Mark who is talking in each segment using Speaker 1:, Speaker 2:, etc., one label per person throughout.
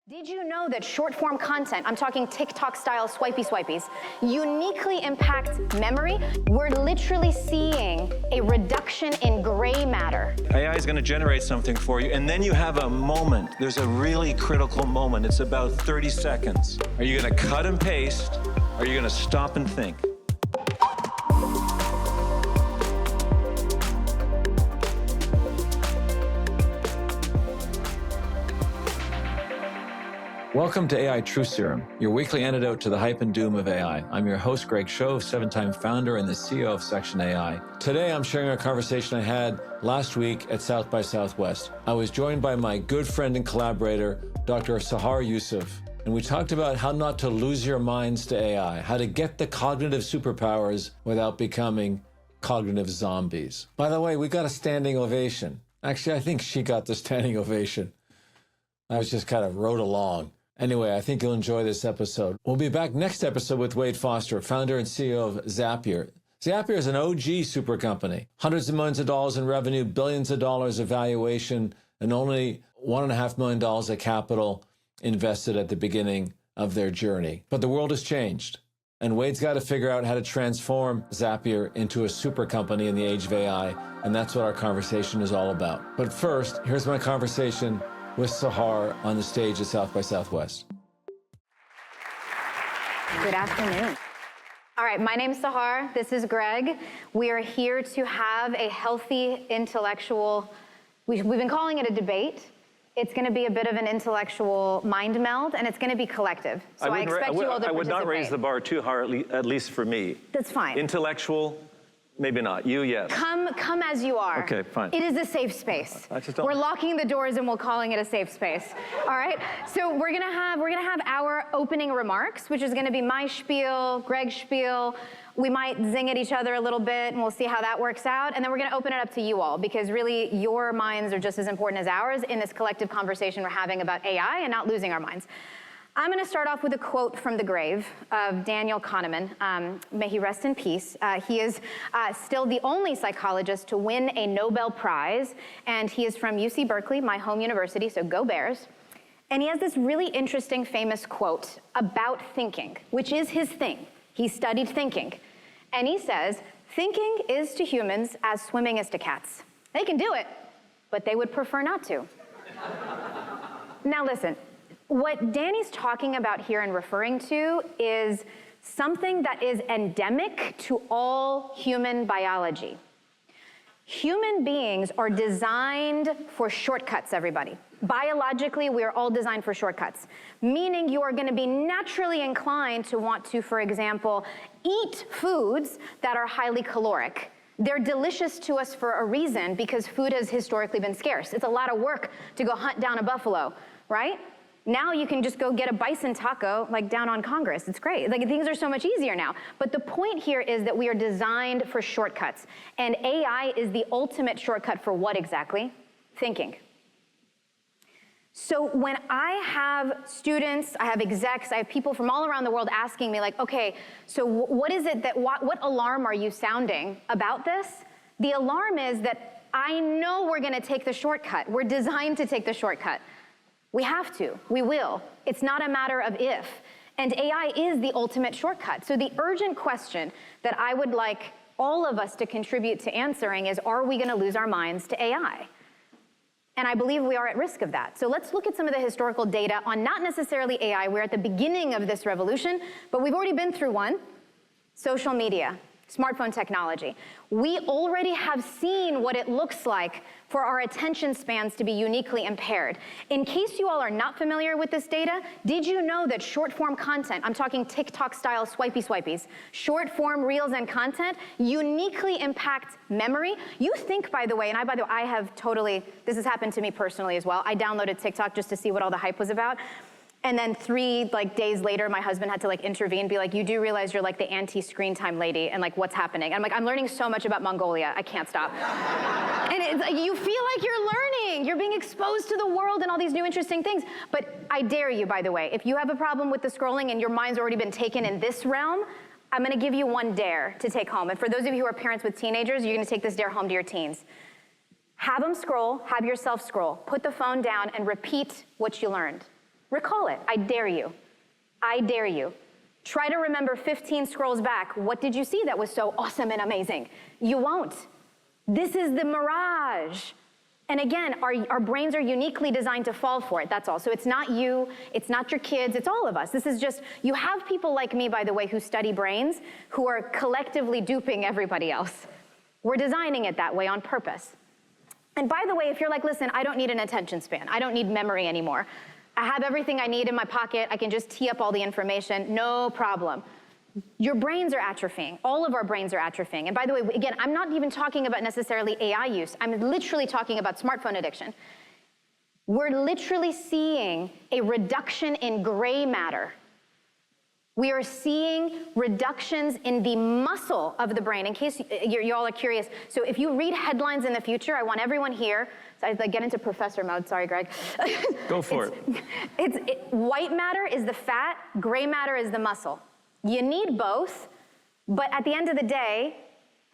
Speaker 1: Did you know that short-form content, I'm talking TikTok-style swipey-swipies, uniquely impact memory? We're literally seeing a reduction in gray matter.
Speaker 2: AI is going to generate something for you, and then you have a moment. There's a really critical moment. It's about 30 seconds. Are you going to cut and paste? Or are you going to stop and think? Welcome to AI Truth Serum, your weekly antidote to the hype and doom of AI. I'm your host, Greg Shove, 7-time founder and the CEO of Section AI. Today, I'm sharing a conversation I had last week at South by Southwest. I was joined by my good friend and collaborator, Dr. Sahar Yousef, and we talked about how not to lose your minds to AI, how to get the cognitive superpowers without becoming cognitive zombies. By the way, we got a standing ovation. Actually, I think she got the standing ovation. I was just kind of rode along. Anyway, I think you'll enjoy this episode. We'll be back next episode with Wade Foster, founder and CEO of Zapier. Zapier is an OG super company. Hundreds of millions of dollars in revenue, billions of dollars of valuation, and only $1.5 million of capital invested at the beginning of their journey. But the world has changed, and Wade's got to figure out how to transform Zapier into a super company in the age of AI, and that's what our conversation is all about. But first, here's my conversation with Sahar on the stage at South by Southwest.
Speaker 1: Good afternoon. All right, my name's Sahar. This is Greg. We are here to have a healthy intellectual, we've been calling it a debate. It's going to be a bit of an intellectual mind meld, and it's going to be collective. So I expect you all to participate.
Speaker 2: I would not raise the bar too high, at least for me.
Speaker 1: That's fine.
Speaker 2: Intellectual, maybe not. You, yes.
Speaker 1: Come as you are.
Speaker 2: Okay, fine.
Speaker 1: It is a safe space.
Speaker 2: I just don't.
Speaker 1: We're locking the doors and we're calling it a safe space. All right. So we're gonna have our opening remarks, which is gonna be my spiel, Greg's spiel. We might zing at each other a little bit, and we'll see how that works out. And then we're gonna open it up to you all, because really your minds are just as important as ours in this collective conversation we're having about AI and not losing our minds. I'm going to start off with a quote from the grave of Daniel Kahneman. May he rest in peace. He is still the only psychologist to win a Nobel Prize, and he is from UC Berkeley, my home university, so go Bears. And he has this really interesting, famous quote about thinking, which is his thing. He studied thinking. And he says, thinking is to humans as swimming is to cats. They can do it, but they would prefer not to. Now listen. What Danny's talking about here and referring to is something that is endemic to all human biology. Human beings are designed for shortcuts, everybody. Biologically, we are all designed for shortcuts, meaning you are going to be naturally inclined to want to, for example, eat foods that are highly caloric. They're delicious to us for a reason, because food has historically been scarce. It's a lot of work to go hunt down a buffalo, right? Now you can just go get a bison taco, like down on Congress. It's great. Like, things are so much easier now. But the point here is that we are designed for shortcuts. And AI is the ultimate shortcut for what exactly? Thinking. So when I have students, I have execs, I have people from all around the world asking me, like, okay, so what is it that, what alarm are you sounding about this? The alarm is that I know we're gonna take the shortcut. We're designed to take the shortcut. We have to, we will. It's not a matter of if. And AI is the ultimate shortcut. So the urgent question that I would like all of us to contribute to answering is, are we gonna lose our minds to AI? And I believe we are at risk of that. So let's look at some of the historical data on not necessarily AI. We're at the beginning of this revolution, but we've already been through one. Social media, smartphone technology. We already have seen what it looks like for our attention spans to be uniquely impaired. In case you all are not familiar with this data, did you know that short-form content, I'm talking TikTok-style swipey-swipies, short-form reels and content uniquely impact memory? You think, by the way, and I have totally, this has happened to me personally as well. I downloaded TikTok just to see what all the hype was about. And then 3 days later, my husband had to intervene, be like, you do realize you're like the anti-screen time lady, and what's happening? And I'm like, I'm learning so much about Mongolia, I can't stop. And it's like, you feel like you're learning, you're being exposed to the world and all these new interesting things. But I dare you, by the way, if you have a problem with the scrolling and your mind's already been taken in this realm, I'm gonna give you one dare to take home. And for those of you who are parents with teenagers, you're gonna take this dare home to your teens. Have them scroll, have yourself scroll. Put the phone down and repeat what you learned. Recall it. I dare you. I dare you. Try to remember 15 scrolls back. What did you see that was so awesome and amazing? You won't. This is the mirage. And again, our brains are uniquely designed to fall for it, that's all. So it's not you, it's not your kids, it's all of us. This is just, you have people like me, by the way, who study brains, who are collectively duping everybody else. We're designing it that way on purpose. And by the way, if you're like, listen, I don't need an attention span, I don't need memory anymore. I have everything I need in my pocket, I can just tee up all the information, no problem. Your brains are atrophying. All of our brains are atrophying. And by the way, again, I'm not even talking about necessarily AI use. I'm literally talking about smartphone addiction. We're literally seeing a reduction in gray matter. We are seeing reductions in the muscle of the brain. In case you all are curious, so if you read headlines in the future, I want everyone here, so I get into professor mode, sorry, Greg.
Speaker 2: Go for it.
Speaker 1: White matter is the fat, gray matter is the muscle. You need both, but at the end of the day,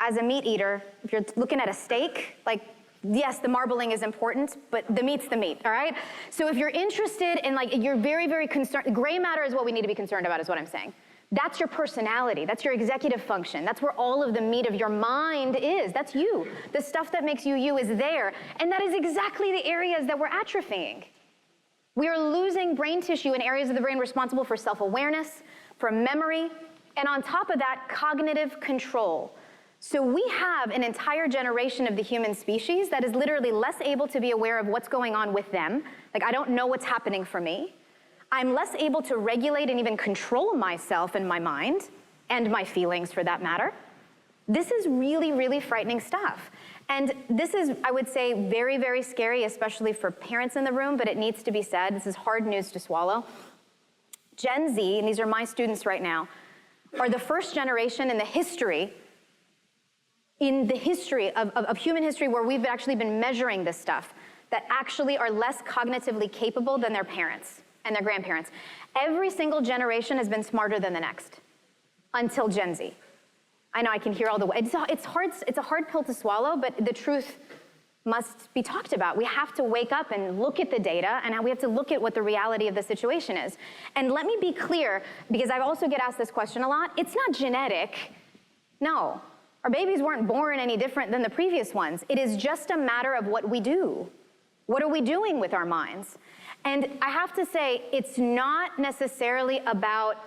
Speaker 1: as a meat eater, if you're looking at a steak, like, yes, the marbling is important, but the meat's the meat, all right? So if you're interested in, like, you're very, very concerned, gray matter is what we need to be concerned about, is what I'm saying. That's your personality, that's your executive function, that's where all of the meat of your mind is, that's you. The stuff that makes you you is there, and that is exactly the areas that we're atrophying. We are losing brain tissue in areas of the brain responsible for self-awareness, for memory, and on top of that, cognitive control. So we have an entire generation of the human species that is literally less able to be aware of what's going on with them. Like, I don't know what's happening for me. I'm less able to regulate and even control myself and my mind, and my feelings for that matter. This is really, really frightening stuff. And this is, I would say, very, very scary, especially for parents in the room, but it needs to be said. This is hard news to swallow. Gen Z, and these are my students right now, are the first generation in the history of human history where we've actually been measuring this stuff, that actually are less cognitively capable than their parents and their grandparents. Every single generation has been smarter than the next, until Gen Z. I know I can hear all the way. It's a hard pill to swallow, but the truth must be talked about. We have to wake up and look at the data, and we have to look at what the reality of the situation is. And let me be clear, because I also get asked this question a lot, it's not genetic. No, our babies weren't born any different than the previous ones. It is just a matter of what we do. What are we doing with our minds? And I have to say, it's not necessarily about,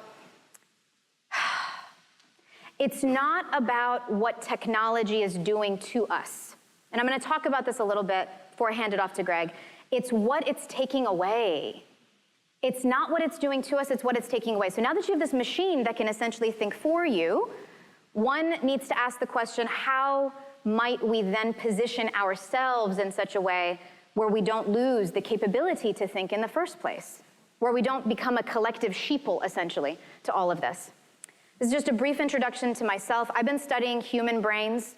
Speaker 1: it's not about what technology is doing to us. And I'm going to talk about this a little bit before I hand it off to Greg. It's what it's taking away. It's not what it's doing to us, it's what it's taking away. So now that you have this machine that can essentially think for you, one needs to ask the question, how might we then position ourselves in such a way where we don't lose the capability to think in the first place, where we don't become a collective sheeple, essentially, to all of this. This is just a brief introduction to myself. I've been studying human brains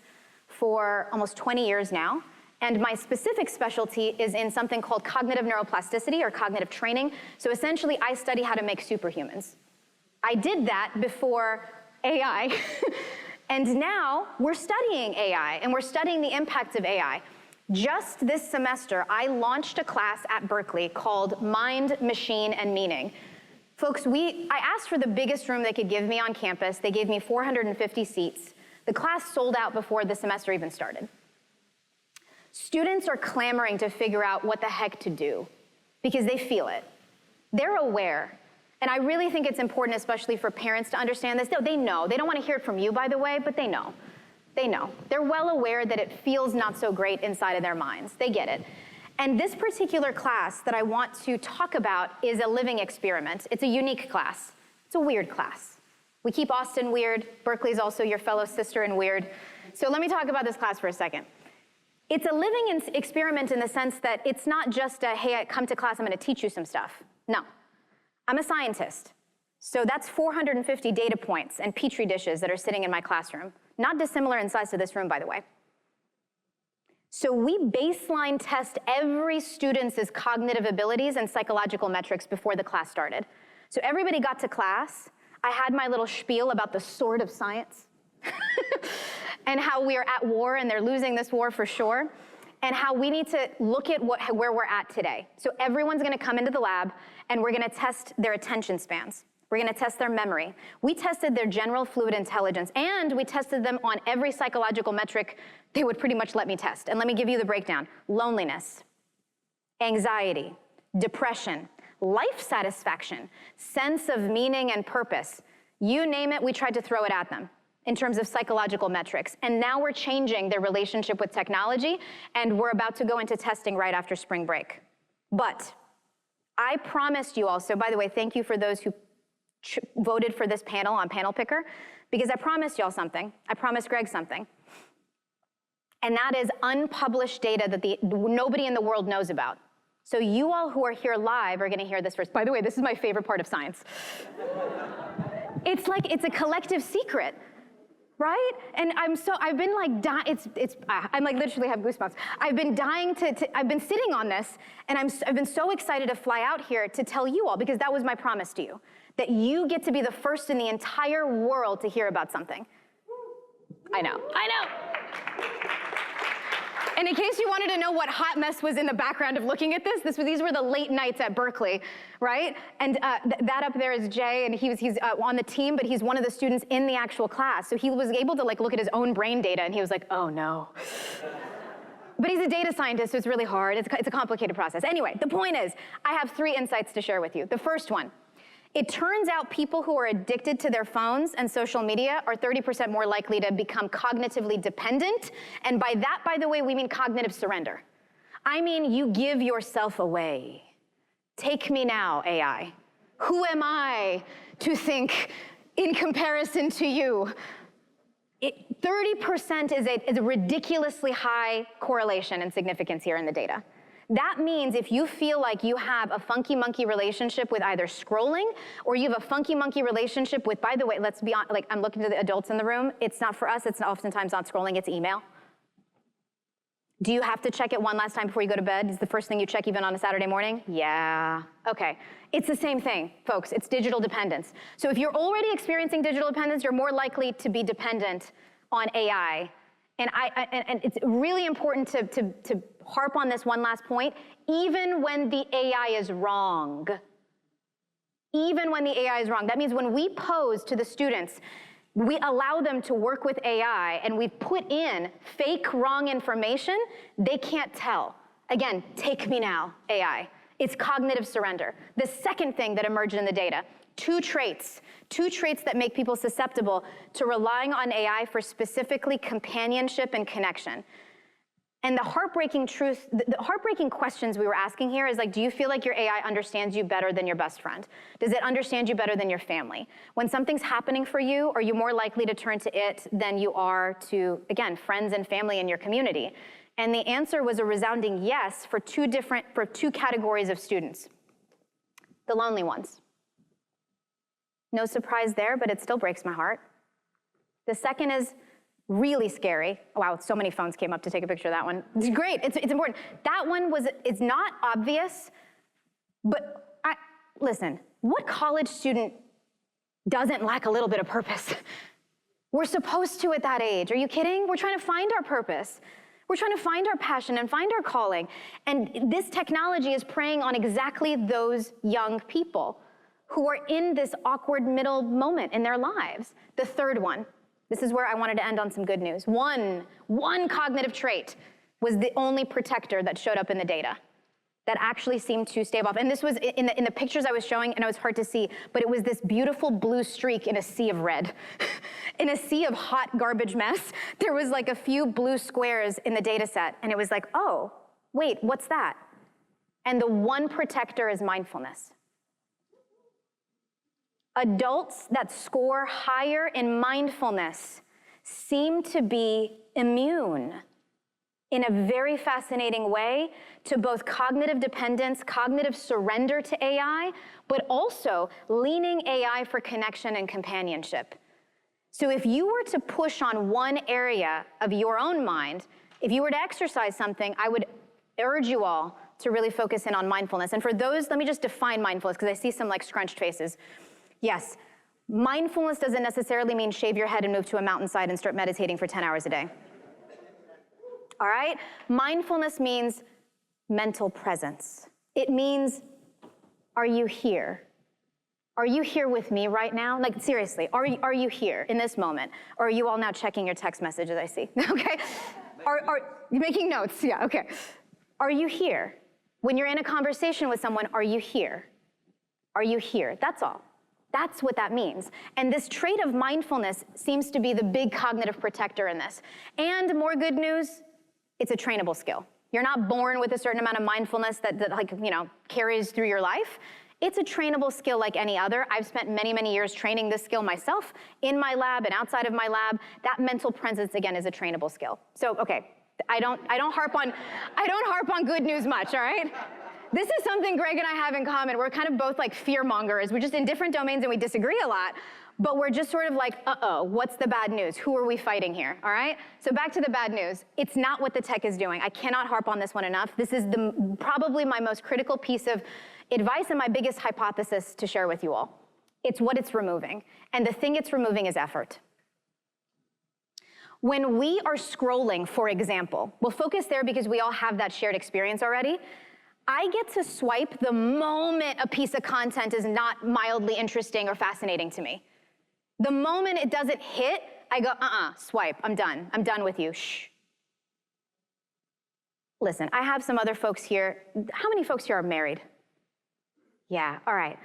Speaker 1: for almost 20 years now, and my specific specialty is in something called cognitive neuroplasticity, or cognitive training. So essentially, I study how to make superhumans. I did that before AI, and now we're studying AI, and we're studying the impacts of AI. Just this semester, I launched a class at Berkeley called Mind, Machine, and Meaning. Folks, I asked for the biggest room they could give me on campus. They gave me 450 seats. The class sold out before the semester even started. Students are clamoring to figure out what the heck to do because they feel it. They're aware. And I really think it's important, especially for parents, to understand this. They know. They don't want to hear it from you, by the way, but they know. They know. They're well aware that it feels not so great inside of their minds. They get it. And this particular class that I want to talk about is a living experiment. It's a unique class. It's a weird class. We keep Austin weird. Berkeley's also your fellow sister in weird. So let me talk about this class for a second. It's a living experiment in the sense that it's not just a, hey, come to class, I'm going to teach you some stuff. No. I'm a scientist. So that's 450 data points and petri dishes that are sitting in my classroom. Not dissimilar in size to this room, by the way. So we baseline test every student's cognitive abilities and psychological metrics before the class started. So everybody got to class. I had my little spiel about the sword of science and how we are at war and they're losing this war for sure. and how we need to look at where we're at today. So everyone's gonna come into the lab, and we're gonna test their attention spans. We're gonna test their memory. We tested their general fluid intelligence, and we tested them on every psychological metric they would pretty much let me test. And let me give you the breakdown. Loneliness, anxiety, depression, life satisfaction, sense of meaning and purpose. You name it, we tried to throw it at them in terms of psychological metrics. And now we're changing their relationship with technology, and we're about to go into testing right after spring break. But I promised you all, so by the way, thank you for those who voted for this panel on Panel Picker, because I promised y'all something. I promised Greg something. And that is unpublished data that nobody in the world knows about. So you all who are here live are gonna hear this first. By the way, this is my favorite part of science. It's like, it's a collective secret, right? And I've been like, I'm like literally have goosebumps. I've been dying I've been sitting on this, and I've been so excited to fly out here to tell you all, because that was my promise to you, that you get to be the first in the entire world to hear about something. I know. And in case you wanted to know what hot mess was in the background of looking at this, these were the late nights at Berkeley, right? And that up there is Jay, and he's on the team, but he's one of the students in the actual class. So he was able to like look at his own brain data, and he was like, oh no. But he's a data scientist, so it's really hard. It's a complicated process. Anyway, the point is, I have 3 insights to share with you. The first one, it turns out people who are addicted to their phones and social media are 30% more likely to become cognitively dependent. And by that, by the way, we mean cognitive surrender. I mean, you give yourself away. Take me now, AI. Who am I to think in comparison to you? 30% is a ridiculously high correlation and significance here in the data. That means if you feel like you have a funky monkey relationship with either scrolling, or you have a funky monkey relationship with, by the way, let's be honest, like I'm looking to the adults in the room, it's not for us, it's oftentimes not scrolling, it's email. Do you have to check it one last time before you go to bed? Is the first thing you check even on a Saturday morning? Yeah, okay. It's the same thing, folks, it's digital dependence. So if you're already experiencing digital dependence, you're more likely to be dependent on AI. And it's really important to harp on this one last point, even when the AI is wrong. Even when the AI is wrong. That means when we pose to the students, we allow them to work with AI, and we put in fake wrong information, they can't tell. Again, take me now, AI. It's cognitive surrender. The second thing that emerged in the data, two traits that make people susceptible to relying on AI for specifically companionship and connection. And the heartbreaking truth, the heartbreaking questions we were asking here is like, do you feel like your AI understands you better than your best friend? Does it understand you better than your family? When something's happening for you, are you more likely to turn to it than you are to, again, friends and family in your community? And the answer was a resounding yes for two categories of students. The lonely ones. No surprise there, but it still breaks my heart. The second is really scary. Wow, so many phones came up to take a picture of that one. It's great, it's important. That one it's not obvious, but listen, what college student doesn't lack a little bit of purpose? We're supposed to at that age. Are you kidding? We're trying to find our purpose. We're trying to find our passion and find our calling. And this technology is preying on exactly those young people who are in this awkward middle moment in their lives. The third one, this is where I wanted to end on some good news. One cognitive trait was the only protector that showed up in the data that actually seemed to stave off. And this was in the pictures I was showing, and it was hard to see, but it was this beautiful blue streak in a sea of red. In a sea of hot garbage mess, there was like a few blue squares in the data set, and it was like, oh, wait, what's that? And the one protector is mindfulness. Adults that score higher in mindfulness seem to be immune in a very fascinating way to both cognitive dependence, cognitive surrender to AI, but also leaning AI for connection and companionship. So if you were to push on one area of your own mind, if you were to exercise something, I would urge you all to really focus in on mindfulness. And for those, let me just define mindfulness, because I see some like scrunched faces. Yes, mindfulness doesn't necessarily mean shave your head and move to a mountainside and start meditating for 10 hours a day. all right? Mindfulness means mental presence. It means, are you here? Are you here with me right now? Like, seriously, are you here in this moment? Or are you all now checking your text messages, I see, okay? Are you making notes? Yeah, okay. Are you here? When you're in a conversation with someone, are you here? Are you here? That's all. That's what that means. And this trait of mindfulness seems to be the big cognitive protector in this. And more good news, it's a trainable skill. You're not born with a certain amount of mindfulness that like, you know, carries through your life. It's a trainable skill like any other. I've spent many, many years training this skill myself in my lab and outside of my lab. That mental presence, again, is a trainable skill. So, okay, I don't harp on good news much, all right? This is something Greg and I have in common. We're kind of both like fear mongers. We're just in different domains and we disagree a lot, but we're just sort of like, uh-oh, what's the bad news? Who are we fighting here, all right? So back to the bad news. It's not what the tech is doing. I cannot harp on this one enough. This is probably my most critical piece of advice and my biggest hypothesis to share with you all. It's what it's removing. And the thing it's removing is effort. When we are scrolling, for example, we'll focus there because we all have that shared experience already. I get to swipe the moment a piece of content is not mildly interesting or fascinating to me. The moment it doesn't hit, I go, swipe, I'm done with you, shh. Listen, I have some other folks here. How many folks here are married? Yeah, all right.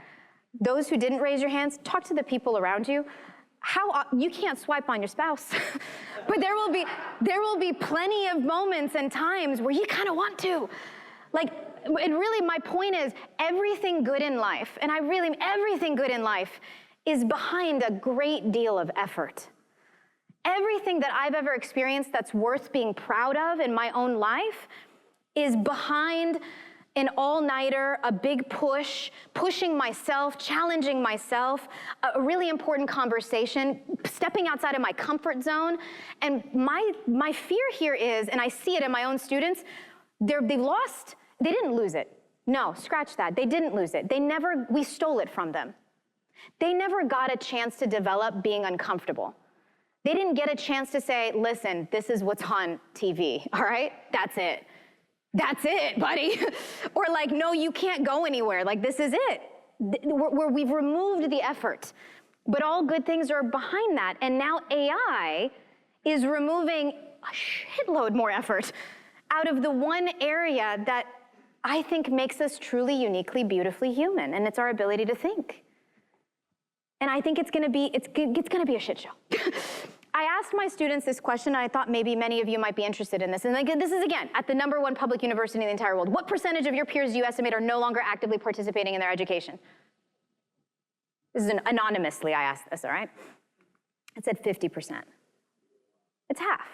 Speaker 1: Those who didn't raise your hands, talk to the people around you. You can't swipe on your spouse, but there will be plenty of moments and times where you kind of want to. Like, and really my point is everything good in life, and everything good in life is behind a great deal of effort. Everything that I've ever experienced that's worth being proud of in my own life is behind an all-nighter, a big push, pushing myself, challenging myself, a really important conversation, stepping outside of my comfort zone. And my fear here is, and I see it in my own students, they didn't lose it. No, scratch that. They didn't lose it. We stole it from them. They never got a chance to develop being uncomfortable. They didn't get a chance to say, listen, this is what's on TV, all right? That's it. That's it, buddy. Or like, no, you can't go anywhere. Like, this is it. We've removed the effort. But all good things are behind that. And now AI is removing a shitload more effort out of the one area that I think makes us truly, uniquely, beautifully human, and it's our ability to think. And I think it's gonna be a shit show. I asked my students this question, and I thought maybe many of you might be interested in this. And again, this is, again, at the #1 public university in the entire world. What percentage of your peers do you estimate are no longer actively participating in their education? This is anonymously, I asked this, all right? It said 50%. It's half.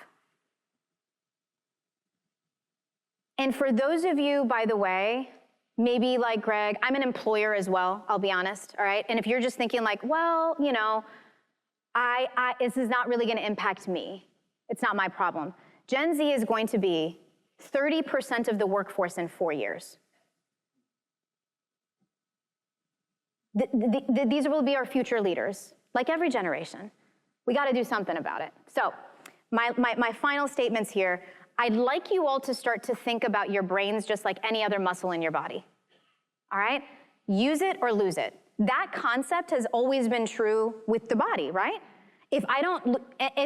Speaker 1: And for those of you, by the way, maybe like Greg, I'm an employer as well, I'll be honest, all right? And if you're just thinking like, well, you know, this is not really gonna impact me. It's not my problem. Gen Z is going to be 30% of the workforce in 4 years. These will be our future leaders, like every generation. We gotta do something about it. So my final statements here, I'd like you all to start to think about your brains just like any other muscle in your body, all right? Use it or lose it. That concept has always been true with the body, right? If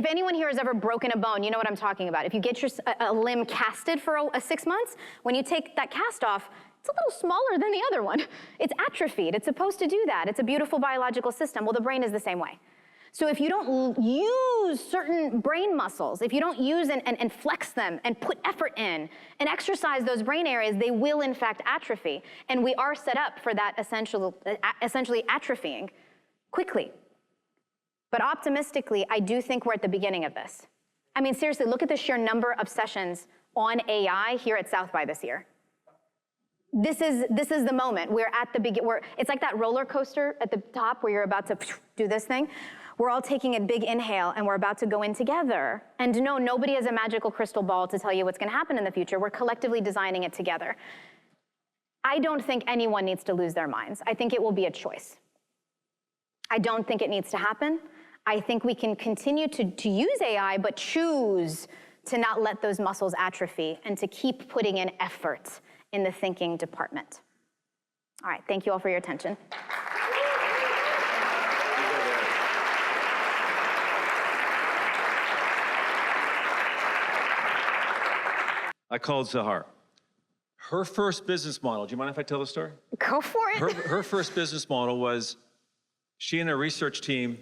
Speaker 1: anyone here has ever broken a bone, you know what I'm talking about. If you get a limb casted for 6 months, when you take that cast off, it's a little smaller than the other one. It's atrophied, it's supposed to do that. It's a beautiful biological system. Well, the brain is the same way. So if you don't use certain brain muscles, if you don't use and flex them and put effort in and exercise those brain areas, they will in fact atrophy. And we are set up for that essentially atrophying quickly. But optimistically, I do think we're at the beginning of this. I mean, seriously, look at the sheer number of sessions on AI here at South by this year. This is the moment. We're at the beginning. It's like that roller coaster at the top where you're about to do this thing. We're all taking a big inhale and we're about to go in together. And no, nobody has a magical crystal ball to tell you what's gonna happen in the future. We're collectively designing it together. I don't think anyone needs to lose their minds. I think it will be a choice. I don't think it needs to happen. I think we can continue to use AI, but choose to not let those muscles atrophy and to keep putting in effort in the thinking department. All right, thank you all for your attention.
Speaker 3: I called Sahar. Her first business model, do you mind if I tell the story?
Speaker 1: Go for it.
Speaker 3: Her first business model was she and her research team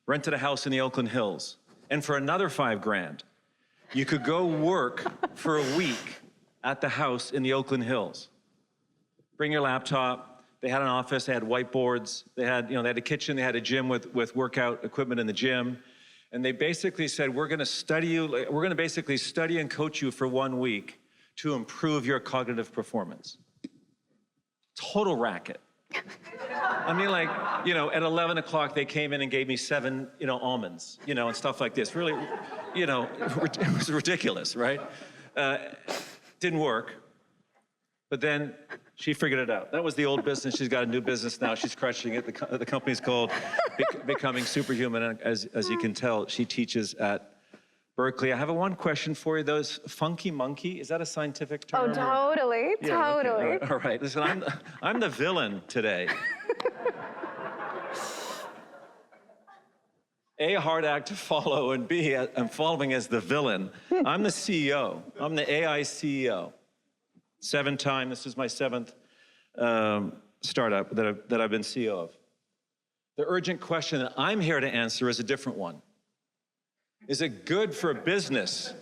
Speaker 3: rented a house in the Oakland Hills. And for another $5,000, you could go work for a week at the house in the Oakland Hills. Bring your laptop. They had an office, they had whiteboards, they had a kitchen, they had a gym with workout equipment in the gym. And they basically said, we're gonna basically study and coach you for 1 week to improve your cognitive performance. Total racket. I mean, at 11 o'clock, they came in and gave me 7, almonds, and stuff like this. Really, it was ridiculous, right? Didn't work. But then she figured it out. That was the old business. She's got a new business now. She's crushing it. The company's called Becoming Superhuman. And as you can tell, she teaches at Berkeley. I have one question for you. Those funky monkey, is that a scientific term?
Speaker 1: Oh, totally,
Speaker 3: Yeah,
Speaker 1: totally.
Speaker 3: Okay. All right. Listen, I'm the villain today. A, hard act to follow, and B, I'm following as the villain. I'm the CEO. I'm the AI CEO. 7-time, this is my 7th startup that I've been CEO of. The urgent question that I'm here to answer is a different one. Is it good for business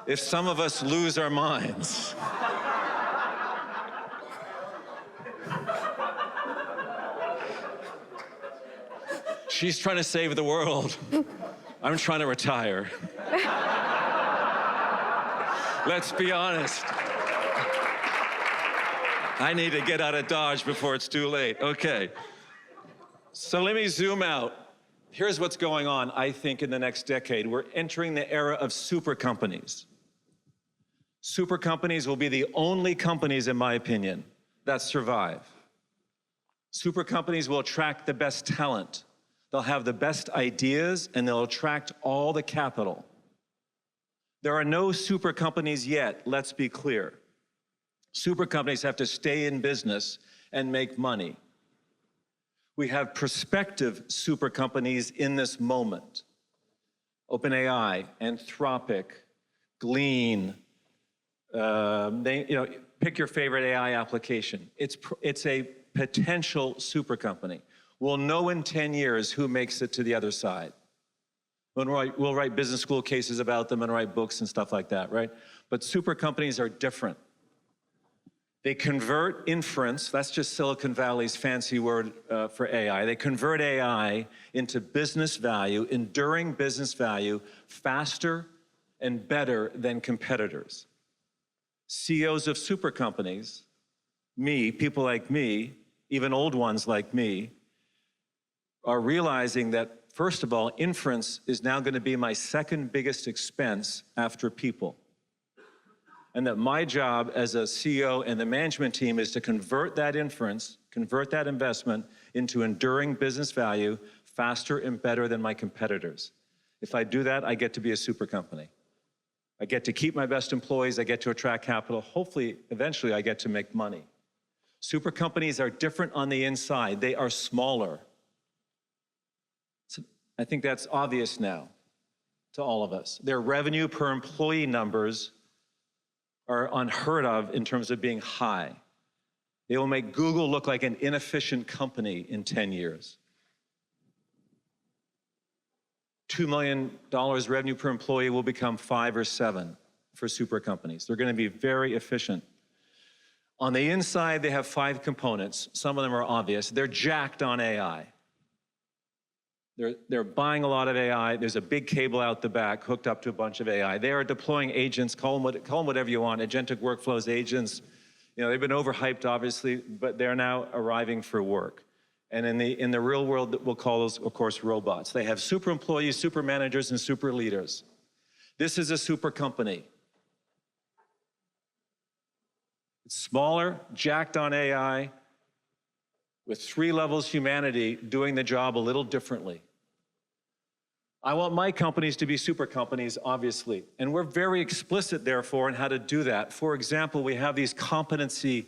Speaker 3: if some of us lose our minds? She's trying to save the world. I'm trying to retire. Let's be honest. I need to get out of Dodge before it's too late. Okay. So let me zoom out. Here's what's going on, I think, in the next decade. We're entering the era of super companies. Super companies will be the only companies, in my opinion, that survive. Super companies will attract the best talent. They'll have the best ideas, and they'll attract all the capital. There are no super companies yet, let's be clear. Super companies have to stay in business and make money. We have prospective super companies in this moment. OpenAI, Anthropic, Glean, pick your favorite AI application. It's a potential super company. We'll know in 10 years who makes it to the other side. We'll write business school cases about them and write books and stuff like that, right? But super companies are different. They convert inference, that's just Silicon Valley's fancy word for AI. They convert AI into business value, enduring business value, faster and better than competitors. CEOs of super companies, people like me, even old ones like me, are realizing that, first of all, inference is now going to be my second biggest expense after people. And that my job as a CEO and the management team is to convert that inference, convert that investment into enduring business value faster and better than my competitors. If I do that, I get to be a super company. I get to keep my best employees, I get to attract capital. Hopefully, eventually, I get to make money. Super companies are different on the inside. They are smaller. So I think that's obvious now to all of us. Their revenue per employee numbers are unheard of in terms of being high. They will make Google look like an inefficient company in 10 years. $2 million revenue per employee will become 5 or 7 for super companies. They're going to be very efficient. On the inside, they have 5 components. Some of them are obvious. They're jacked on AI. They're buying a lot of AI. There's a big cable out the back hooked up to a bunch of AI. They are deploying agents, call them whatever you want, agentic workflows, agents. They've been overhyped, obviously, but they're now arriving for work. And in the real world, we'll call those, of course, robots. They have super employees, super managers, and super leaders. This is a super company. It's smaller, jacked on AI, with 3 levels humanity doing the job a little differently. I want my companies to be super companies, obviously. And we're very explicit, therefore, in how to do that. For example, we have these competency,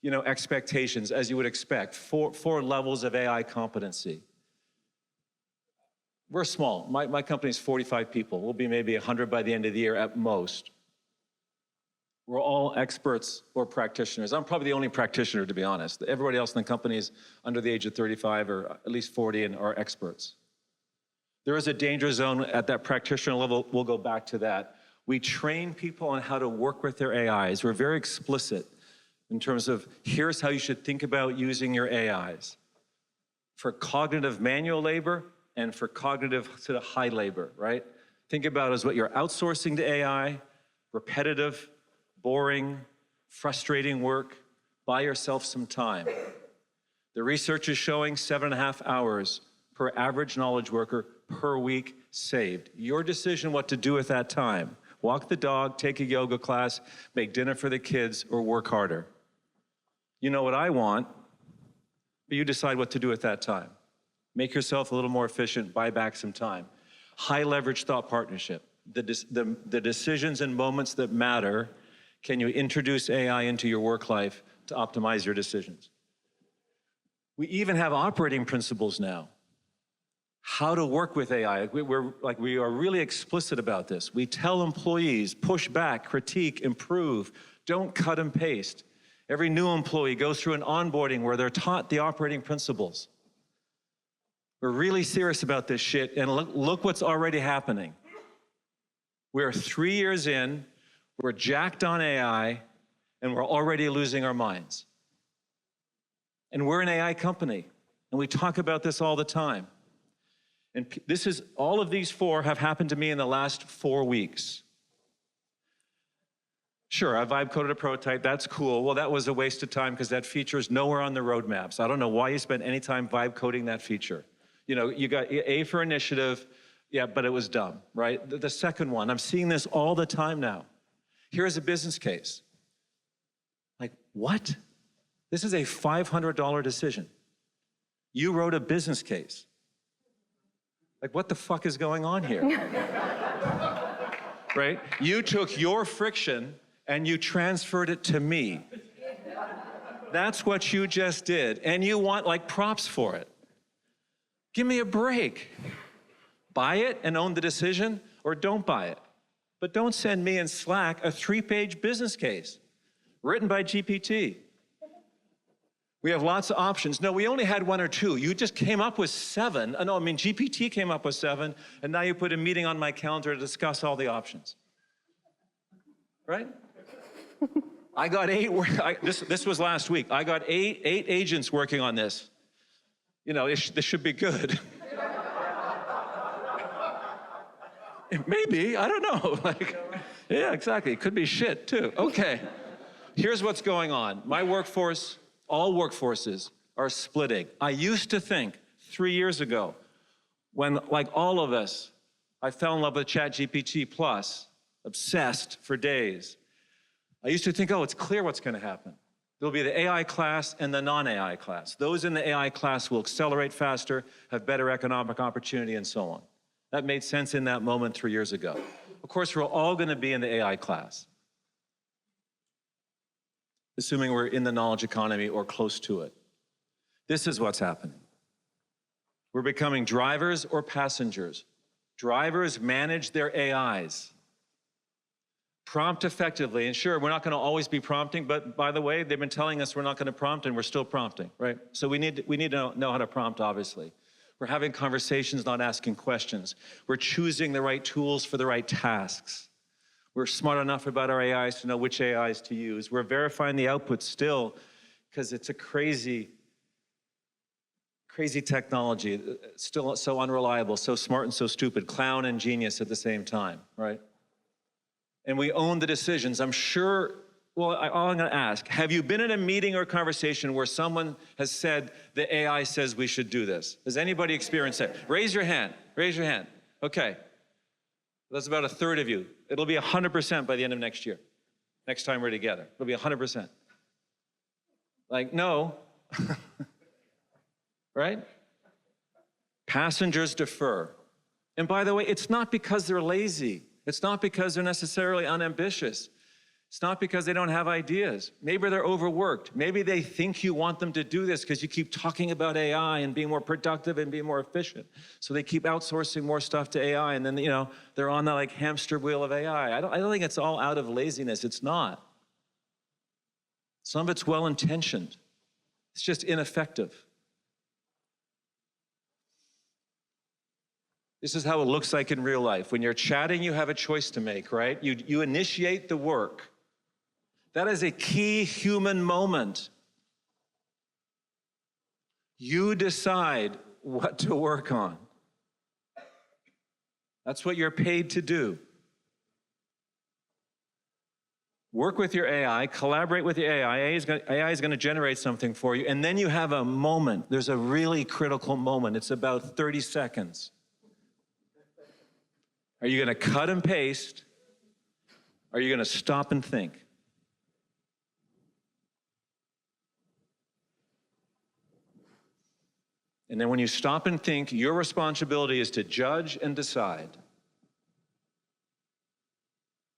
Speaker 3: expectations, as you would expect, four levels of AI competency. We're small. My company's 45 people. We'll be maybe 100 by the end of the year at most. We're all experts or practitioners. I'm probably the only practitioner, to be honest. Everybody else in the company is under the age of 35 or at least 40 and are experts. There is a danger zone at that practitioner level. We'll go back to that. We train people on how to work with their AIs. We're very explicit in terms of here's how you should think about using your AIs for cognitive manual labor and for cognitive sort of high labor, right? Think about it as what you're outsourcing to AI, repetitive, boring, frustrating work. Buy yourself some time. The research is showing 7.5 hours per average knowledge worker per week saved. Your decision what to do with that time. Walk the dog, take a yoga class, make dinner for the kids, or work harder. You know what I want, but you decide what to do with that time. Make yourself a little more efficient, buy back some time. High leverage thought partnership. The decisions and moments that matter, can you introduce AI into your work life to optimize your decisions? We even have operating principles now. How to work with AI. We are really explicit about this. We tell employees, push back, critique, improve, don't cut and paste. Every new employee goes through an onboarding where they're taught the operating principles. We're really serious about this shit, and look what's already happening. We're 3 years in, we're jacked on AI, and we're already losing our minds. And we're an AI company, and we talk about this all the time. And all of these four have happened to me in the last 4 weeks. Sure, I vibe coded a prototype, that's cool. Well, that was a waste of time because that feature is nowhere on the roadmaps. I don't know why you spent any time vibe coding that feature. You got A for initiative, yeah, but it was dumb, right? The second one, I'm seeing this all the time now. Here's a business case. Like, what? This is a $500 decision. You wrote a business case. Like, what the fuck is going on here? Right? You took your friction and you transferred it to me. That's what you just did. And you want, props for it. Give me a break. Buy it and own the decision, or don't buy it. But don't send me in Slack a 3-page business case written by GPT. We have lots of options. No, we only had 1 or 2. You just came up with 7. GPT came up with 7, and now you put a meeting on my calendar to discuss all the options. Right? I got 8, this was last week. I got 8 agents working on this. This should be good. Maybe, I don't know. Yeah, exactly. It could be shit too. Okay, here's what's going on. My workforce, all workforces are splitting. I used to think 3 years ago, when, like all of us, I fell in love with ChatGPT Plus, obsessed for days. I used to think, it's clear what's going to happen. There'll be the AI class and the non-AI class. Those in the AI class will accelerate faster, have better economic opportunity, and so on. That made sense in that moment 3 years ago. Of course, we're all going to be in the AI class, assuming we're in the knowledge economy or close to it. This is what's happening. We're becoming drivers or passengers. Drivers manage their AIs. Prompt effectively, and sure, we're not going to always be prompting, but by the way, they've been telling us we're not going to prompt, and we're still prompting, right? So we need to know how to prompt, obviously. We're having conversations, not asking questions. We're choosing the right tools for the right tasks. We're smart enough about our AIs to know which AIs to use. We're verifying the output still, because it's a crazy technology, still so unreliable, so smart and so stupid, clown and genius at the same time, right? And we own the decisions. I'm sure, all I'm going to ask, have you been in a meeting or conversation where someone has said, the AI says we should do this? Has anybody experienced that? Raise your hand. Raise your hand. Okay. That's about a third of you. It'll be 100% by the end of next year. Next time we're together. It'll be 100%. No. Right? Passengers defer. And by the way, it's not because they're lazy. It's not because they're necessarily unambitious. It's not because they don't have ideas. Maybe they're overworked. Maybe they think you want them to do this because you keep talking about AI and being more productive and being more efficient. So they keep outsourcing more stuff to AI, and then, they're on the like hamster wheel of AI. I don't think it's all out of laziness. It's not. Some of it's well-intentioned. It's just ineffective. This is how it looks like in real life. When you're chatting, you have a choice to make, right? You initiate the work. That is a key human moment. You decide what to work on. That's what you're paid to do. Work with your AI, collaborate with the AI. AI is going to generate something for you, and then you have a moment. There's a really critical moment. It's about 30 seconds. Are you going to cut and paste? Or are you going to stop and think? And then when you stop and think, your responsibility is to judge and decide.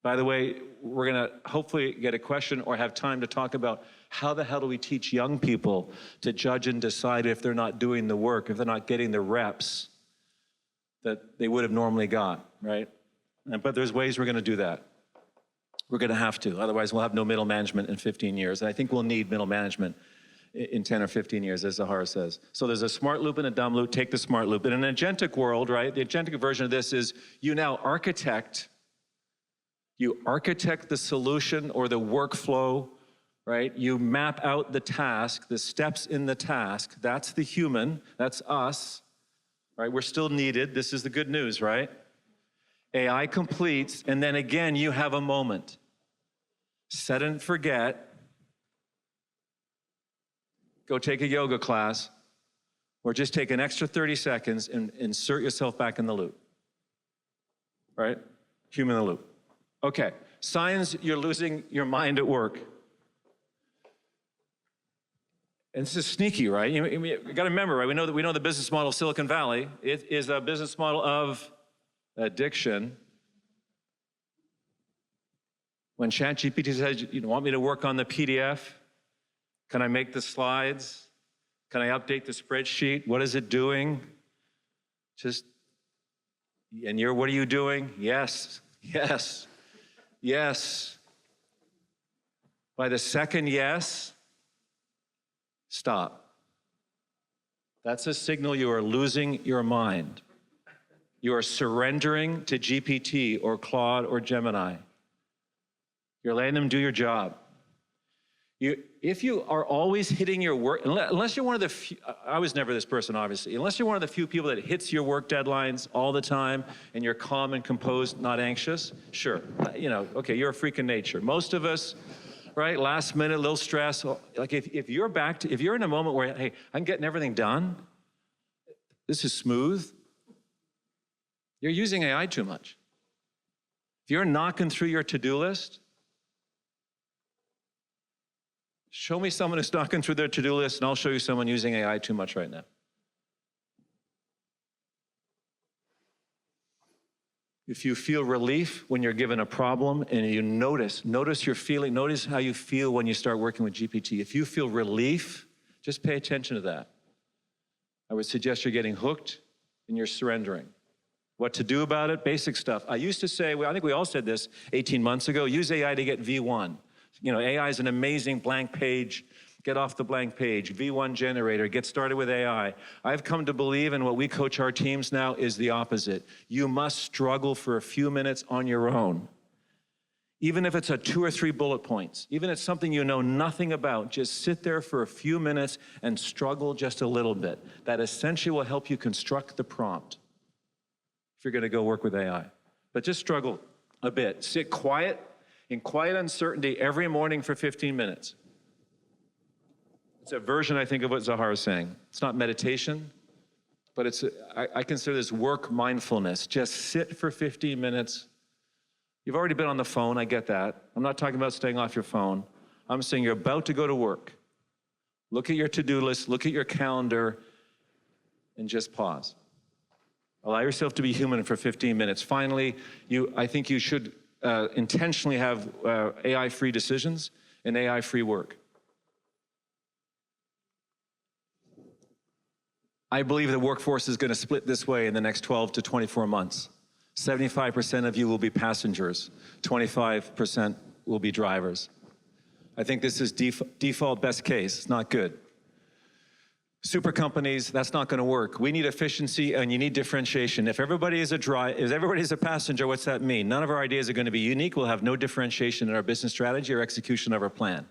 Speaker 3: By the way, we're going to hopefully get a question or have time to talk about how the hell do we teach young people to judge and decide if they're not doing the work, if they're not getting the reps that they would have normally got, right? But there's ways we're going to do that. We're going to have to. Otherwise, we'll have no middle management in 15 years. And I think we'll need middle management in 10 or 15 years, as Sahar says. So there's a smart loop and a dumb loop. Take the smart loop. In an agentic world, right, the agentic version of this is you now architect the solution or the workflow, right? You map out the task, the steps in the task. That's the human. That's us, right? We're still needed. This is the good news, right? AI completes, and then again, you have a moment. Set and forget. Go take a yoga class, or just take an extra 30 seconds and insert yourself back in the loop, right? Human in the loop. Okay, signs you're losing your mind at work. And this is sneaky, right? You got to remember, right? We know the business model of Silicon Valley. It is a business model of addiction. When ChatGPT says, you want me to work on the PDF? Can I make the slides? Can I update the spreadsheet? What is it doing? What are you doing? Yes, yes, yes. By the second yes, stop. That's a signal you are losing your mind. You are surrendering to GPT or Claude or Gemini. You're letting them do your job. If you are always hitting your work, unless you're one of the few, I was never this person, obviously, unless you're one of the few people that hits your work deadlines all the time and you're calm and composed, not anxious, sure, okay, you're a freak of nature. Most of us, right, last minute, a little stress, like if you're in a moment where, hey, I'm getting everything done, this is smooth, you're using AI too much. If you're knocking through your to-do list, show me someone who's knocking through their to-do list, and I'll show you someone using AI too much right now. If you feel relief when you're given a problem and you notice your feeling, notice how you feel when you start working with GPT. If you feel relief, just pay attention to that. I would suggest you're getting hooked and you're surrendering. What to do about it? Basic stuff. I used to say, I think we all said this 18 months ago, use AI to get V1. AI is an amazing blank page. Get off the blank page. V1 generator. Get started with AI. I've come to believe, and what we coach our teams now is the opposite. You must struggle for a few minutes on your own. Even if it's 2 or 3 bullet points, even if it's something you know nothing about, just sit there for a few minutes and struggle just a little bit. That essentially will help you construct the prompt if you're going to go work with AI. But just struggle a bit. Sit quiet, in quiet uncertainty every morning for 15 minutes. It's a version, I think, of what Sahar is saying. It's not meditation, but I consider this work mindfulness. Just sit for 15 minutes. You've already been on the phone, I get that. I'm not talking about staying off your phone. I'm saying you're about to go to work. Look at your to-do list, look at your calendar, and just pause. Allow yourself to be human for 15 minutes. Finally, I think you should intentionally have AI-free decisions and AI-free work. I believe the workforce is going to split this way in the next 12 to 24 months. 75% of you will be passengers, 25% will be drivers. I think this is default best case. It's not good. Super companies, that's not going to work. We need efficiency and you need differentiation. If everybody is a passenger, what's that mean? None of our ideas are going to be unique. We'll have no differentiation in our business strategy or execution of our plan.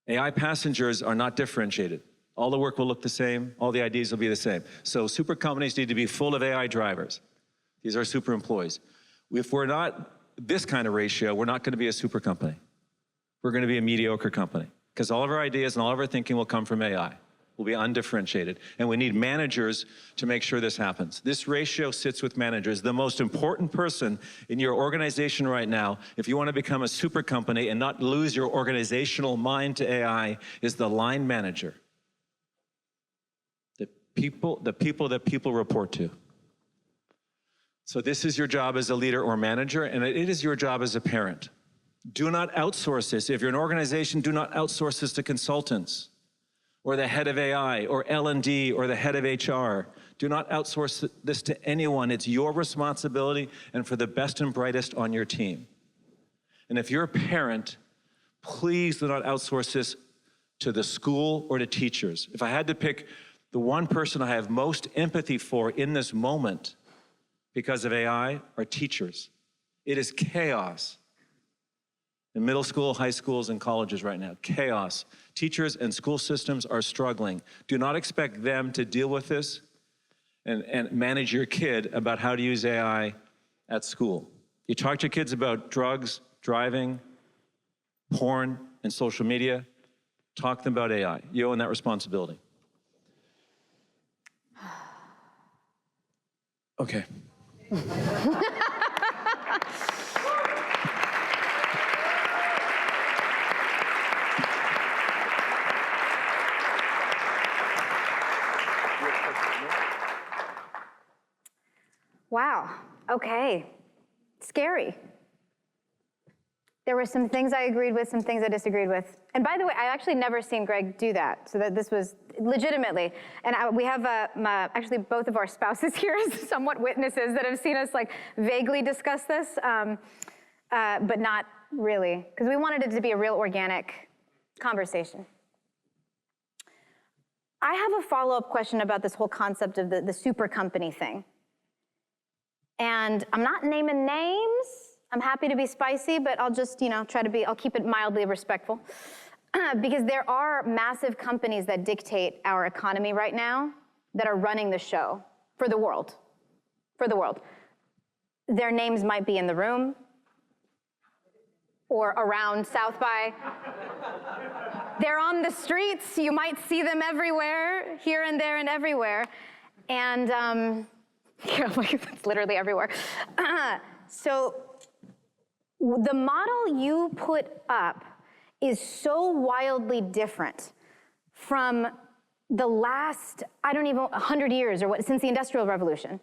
Speaker 3: AI passengers are not differentiated. All the work will look the same. All the ideas will be the same. So super companies need to be full of AI drivers. These are super employees. If we're not this kind of ratio, we're not going to be a super company. We're going to be a mediocre company because all of our ideas and all of our thinking will come from AI. We'll be undifferentiated. And we need managers to make sure this happens. This ratio sits with managers. The most important person in your organization right now, if you want to become a super company and not lose your organizational mind to AI, is the line manager. The people that people report to. So this is your job as a leader or manager, and it is your job as a parent. Do not outsource this. If you're an organization, do not outsource this to consultants or the head of AI or L&D or the head of HR. Do not outsource this to anyone. It's your responsibility and for the best and brightest on your team. And if you're a parent, please do not outsource this to the school or to teachers. If I had to pick the one person I have most empathy for in this moment because of AI are teachers. It is chaos in middle school, high schools, and colleges right now. Chaos. Teachers and school systems are struggling. Do not expect them to deal with this and manage your kid about how to use AI at school. You talk to your kids about drugs, driving, porn, and social media. Talk to them about AI. You own that responsibility. Okay.
Speaker 1: Wow, okay, scary. There were some things I agreed with, some things I disagreed with. And by the way, I actually never seen Greg do that, so that this was legitimately. And we have actually both of our spouses here as somewhat witnesses that have seen us like vaguely discuss this, but not really, because we wanted it to be a real organic conversation. I have a follow-up question about this whole concept of the super company thing. And I'm not naming names. I'm happy to be spicy, but I'll just, I'll keep it mildly respectful. Because there are massive companies that dictate our economy right now that are running the show for the world. For the world. Their names might be in the room or around South by. They're on the streets. You might see them everywhere, here and there and everywhere. And it's literally everywhere. So the model you put up is so wildly different from the last, 100 years or what, since the Industrial Revolution.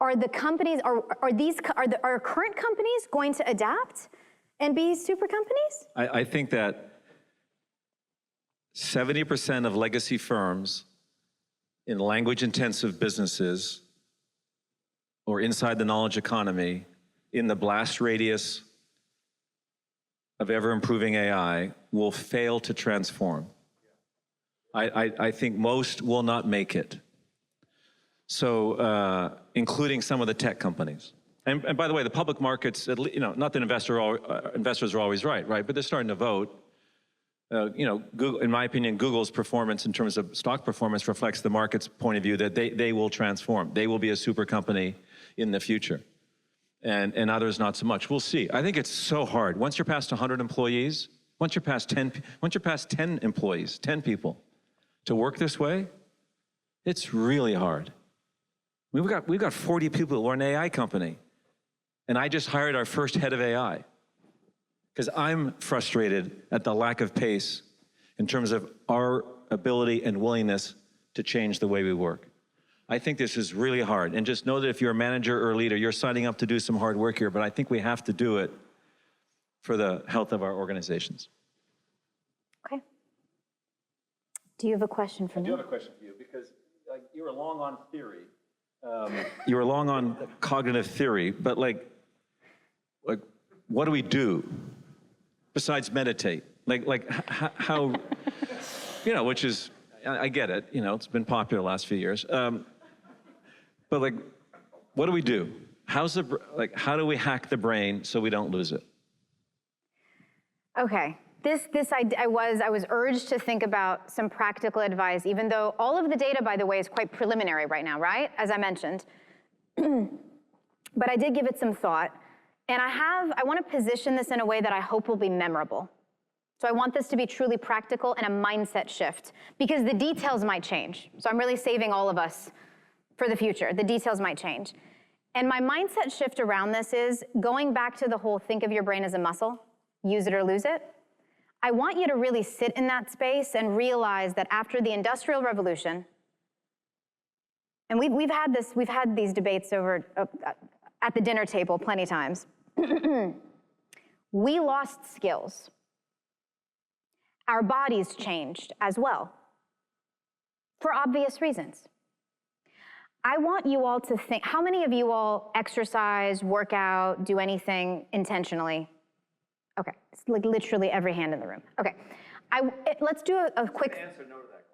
Speaker 1: Are the companies, are current companies going to adapt and be super companies?
Speaker 3: I think that 70% of legacy firms in language-intensive businesses or inside the knowledge economy in the blast radius of ever-improving AI will fail to transform. I think most will not make it. So, including some of the tech companies. And by the way, the public markets, not that investors are always right? But they're starting to vote. Google, in my opinion, Google's performance in terms of stock performance reflects the market's point of view that they will transform. They will be a super company in the future. And others not so much. We'll see. I think it's so hard. Once you're past 100 employees, once you're past 10 employees, 10 people, to work this way, it's really hard. We've got 40 people who are an AI company. And I just hired our first head of AI. Because I'm frustrated at the lack of pace in terms of our ability and willingness to change the way we work. I think this is really hard. And just know that if you're a manager or a leader, you're signing up to do some hard work here, but I think we have to do it for the health of our organizations.
Speaker 1: Okay. Do you have a question for me?
Speaker 3: I do have a question for you, because you were long on theory. You were long on cognitive theory, but like, what do we do besides meditate? How, which is, I get it, it's been popular the last few years. But like, what do we do? How do we hack the brain so we don't lose it?
Speaker 1: Okay. I was urged to think about some practical advice, even though all of the data, by the way, is quite preliminary right now, right? As I mentioned. But I did give it some thought. And I want to position this in a way that I hope will be memorable. So I want this to be truly practical and a mindset shift, because the details might change. So I'm really saving all of us for the future. The details might change. And my mindset shift around this is going back to the whole think of your brain as a muscle, use it or lose it. I want you to really sit in that space and realize that after the Industrial Revolution, and we've had these debates over at the dinner table plenty of times, we lost skills. Our bodies changed as well, for obvious reasons. I want you all to think, how many of you all exercise, work out, do anything intentionally? Okay, it's like literally every hand in the room. Okay, let's do a quick.
Speaker 3: Answer no to that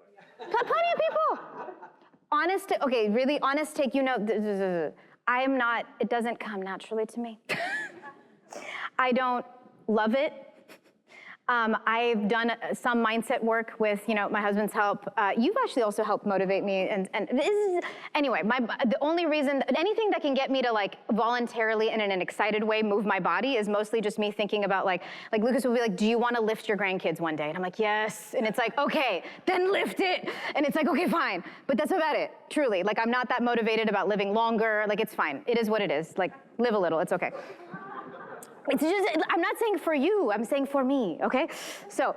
Speaker 3: question.
Speaker 1: Plenty of people. Really honest take, I am not, it doesn't come naturally to me. I don't love it. I've done some mindset work with, my husband's help. You've actually also helped motivate me, and this is, anyway, the only reason, anything that can get me to like voluntarily and in an excited way move my body is mostly just me thinking about like Lucas will be like, do you want to lift your grandkids one day? And I'm like, yes. And it's like, okay, then lift it. And it's like, okay, fine. But that's about it, truly. Like, I'm not that motivated about living longer. Like, it's fine. It is what it is. Like, live a little, it's okay. It's just, I'm not saying for you, I'm saying for me, okay? So,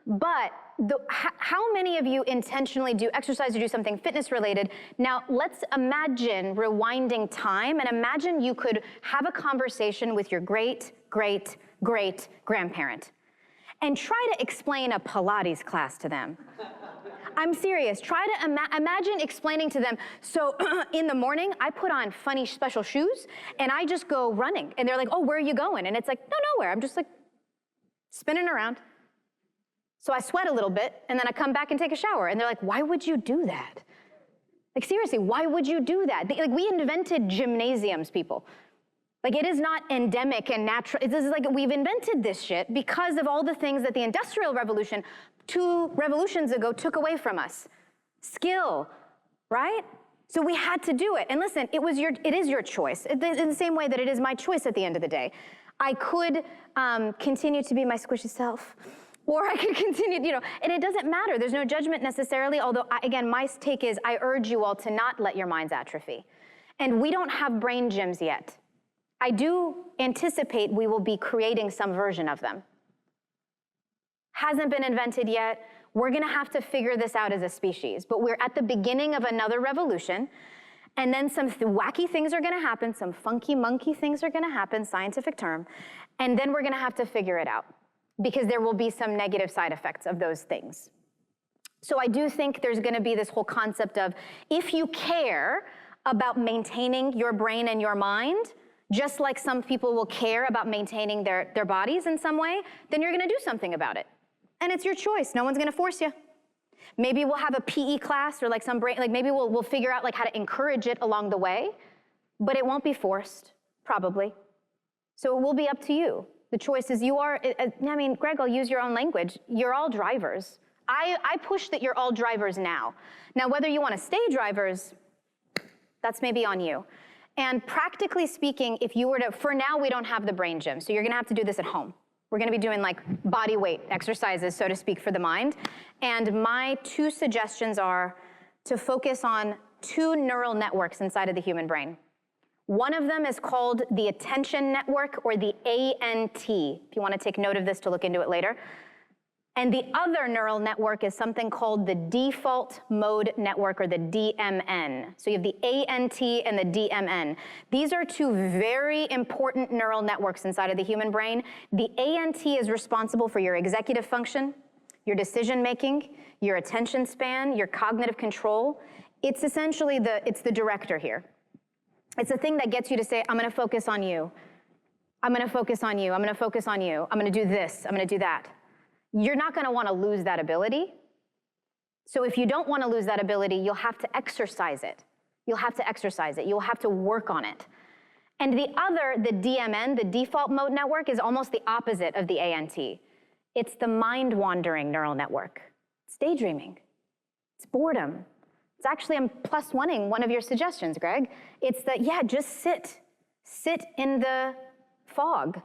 Speaker 1: but how many of you intentionally do exercise or do something fitness related? Now, let's imagine rewinding time and imagine you could have a conversation with your great, great, great grandparent and try to explain a Pilates class to them. I'm serious. Try to imagine explaining to them, so in the morning, I put on funny special shoes, and I just go running. And they're like, oh, where are you going? And it's like, no, nowhere. I'm just like spinning around. So I sweat a little bit, and then I come back and take a shower. And they're like, why would you do that? Like, seriously, why would you do that? Like, we invented gymnasiums, people. Like, it is not endemic and natural. This is like, we've invented this shit because of all the things that the Industrial Revolution 2 revolutions ago took away from us. Skill, right? So we had to do it. And listen, it is your choice, in the same way that it is my choice at the end of the day. I could continue to be my squishy self, or I could continue, and it doesn't matter. There's no judgment necessarily, although, again, my take is I urge you all to not let your minds atrophy. And we don't have brain gyms yet. I do anticipate we will be creating some version of them. Hasn't been invented yet. We're gonna have to figure this out as a species, but we're at the beginning of another revolution, and then some wacky things are gonna happen, some funky monkey things are gonna happen, scientific term, and then we're gonna have to figure it out because there will be some negative side effects of those things. So I do think there's gonna be this whole concept of, if you care about maintaining your brain and your mind, just like some people will care about maintaining their bodies in some way, then you're gonna do something about it. And it's your choice, no one's gonna force you. Maybe we'll have a PE class or like some brain, like maybe we'll figure out like how to encourage it along the way, but it won't be forced, probably. So it will be up to you. The choice is Greg, I'll use your own language. You're all drivers. I push that you're all drivers now. Now, whether you wanna stay drivers, that's maybe on you. And practically speaking, if you were to, for now we don't have the brain gym, so you're gonna have to do this at home. We're gonna be doing like body weight exercises, so to speak, for the mind. And my 2 suggestions are to focus on 2 neural networks inside of the human brain. One of them is called the attention network, or the ANT, if you wanna take note of this to look into it later. And the other neural network is something called the default mode network, or the DMN. So you have the ANT and the DMN. These are two very important neural networks inside of the human brain. The ANT is responsible for your executive function, your decision making, your attention span, your cognitive control. It's essentially it's the director here. It's the thing that gets you to say, I'm gonna focus on you. I'm gonna focus on you, I'm gonna focus on you. I'm gonna do this, I'm gonna do that. You're not gonna wanna lose that ability. So if you don't wanna lose that ability, you'll have to exercise it. You'll have to exercise it, you'll have to work on it. And the other, the DMN, the default mode network, is almost the opposite of the ANT. It's the mind-wandering neural network. It's daydreaming, it's boredom. It's actually, I'm +1ing one of your suggestions, Greg. It's that, yeah, just sit in the fog.